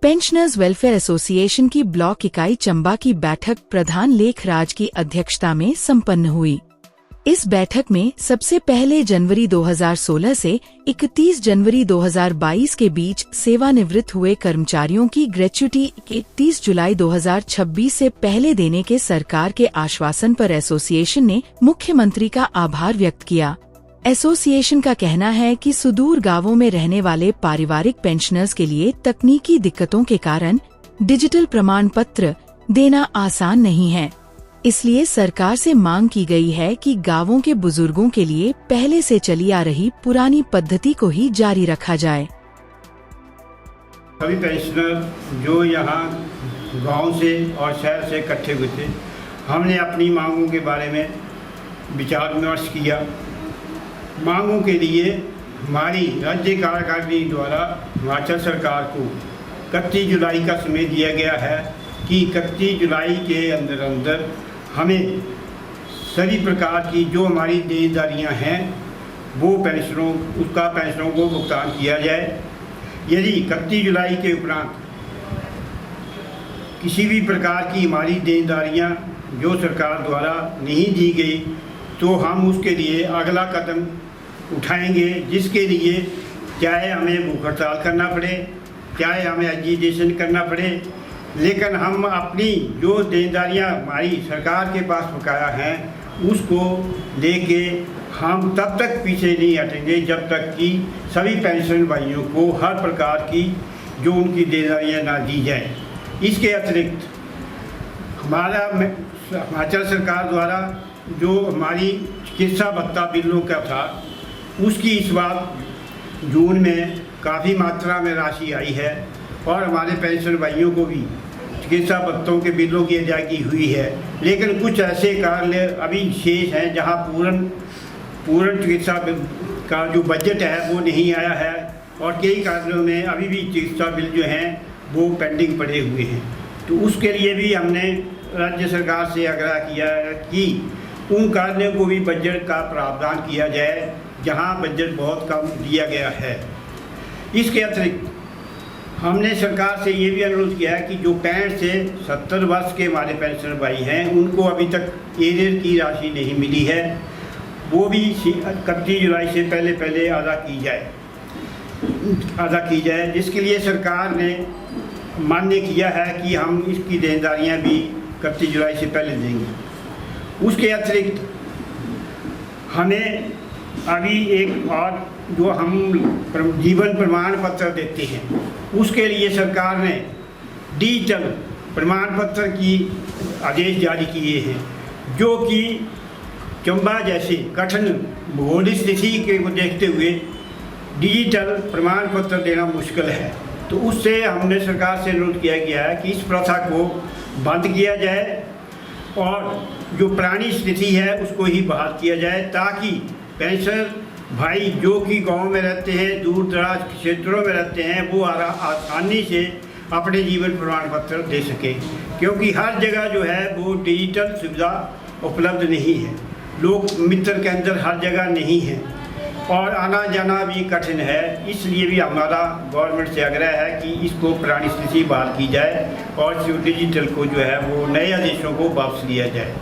Pensioners welfare association की block इकाई चंबा की बैठक प्रधान लेखराज की अध्यक्षता में संपन्न हुई। इस बैठक में सबसे पहले जनवरी 2016 से 31 जनवरी 2022 के बीच सेवानिवृत्त हुए कर्मचारियों की ग्रेच्युटी 31 जुलाई 2026 से पहले देने के सरकार के आश्वासन पर एसोसिएशन ने मुख्यमंत्री का आभार व्यक्त किया। एसोसिएशन का कहना है कि सुदूर गांवों में रहने वाले पारिवारिक पेंशनर्स के लिए तकनीकी दिक्कतों के कारण डिजिटल प्रमाण पत्र देना आसान नहीं है, इसलिए सरकार से मांग की गई है कि गांवों के बुजुर्गों के लिए पहले से चली आ रही पुरानी पद्धति को ही जारी रखा जाए। सभी पेंशनर जो यहाँ गांव से और शहर से इकट्ठे हुए थे, हमने अपनी मांगों के बारे में विचार विमर्श किया। मांगों के लिए हमारी राज्य कार्यकारिणी द्वारा हिमाचल सरकार को 31 जुलाई का समय दिया गया है कि 31 जुलाई के अंदर हमें सभी प्रकार की जो हमारी देनदारियां हैं वो पेंशनरों को भुगतान किया जाए। यदि 31 जुलाई के उपरांत किसी भी प्रकार की हमारी देनदारियां जो सरकार द्वारा नहीं दी गई तो हम उसके लिए अगला कदम उठाएंगे, जिसके लिए चाहे हमें भूख हड़ताल करना पड़े, चाहे हमें एजिटेशन करना पड़े, लेकिन हम अपनी जो देनदारियां हमारी सरकार के पास बकाया हैं उसको लेके हम तब तक पीछे नहीं हटेंगे जब तक कि सभी पेंशन भाइयों को हर प्रकार की जो उनकी देनदारियां ना दी जाए। इसके अतिरिक्त हमारा हिमाचल सरकार द्वारा जो हमारी चिकित्सा भत्ता बिलों का था उसकी इस बार जून में काफ़ी मात्रा में राशि आई है और हमारे पेंशन भाइयों को भी चिकित्सा भत्तों के बिलों की अदायगी हुई है। लेकिन कुछ ऐसे कार्य अभी शेष हैं जहां पूर्ण चिकित्सा का जो बजट है वो नहीं आया है और कई कार्यों में अभी भी चिकित्सा बिल जो हैं वो पेंडिंग पड़े हुए हैं। तो उसके लिए भी हमने राज्य सरकार से आग्रह किया है कि उन कार्यों को भी बजट का प्रावधान किया जाए जहां बजट बहुत कम दिया गया है। इसके अतिरिक्त हमने सरकार से ये भी अनुरोध किया है कि जो 65 से 70 वर्ष के हमारे पेंशनर भाई हैं उनको अभी तक एरियर की राशि नहीं मिली है, वो भी 31 जुलाई से पहले अदा की जाए, जिसके लिए सरकार ने मान्य किया है कि हम इसकी देनदारियां भी 31 जुलाई से पहले देंगे। उसके अतिरिक्त हमें अभी एक और जो हम जीवन प्रमाण पत्र देते हैं उसके लिए सरकार ने डिजिटल प्रमाण पत्र की आदेश जारी किए हैं, जो कि चंबा जैसे कठिन भौगोलिक स्थिति के को देखते हुए डिजिटल प्रमाण पत्र देना मुश्किल है। तो उससे हमने सरकार से अनुरोध किया गया है कि इस प्रथा को बंद किया जाए और जो पुरानी स्थिति है उसको ही बहाल किया जाए, ताकि पेंशनर भाई जो कि गांव में रहते हैं, दूर दराज क्षेत्रों में रहते हैं, वो आसानी से अपने जीवन प्रमाण पत्र दे सके, क्योंकि हर जगह जो है वो डिजिटल सुविधा उपलब्ध नहीं है, लोक मित्र के अंदर हर जगह नहीं है और आना जाना भी कठिन है। इसलिए भी हमारा गवर्नमेंट से आग्रह है कि इसको पुरानी स्थिति बहाल की जाए और डिजिटल को जो है वो नए आदेशों को वापस लिया जाए।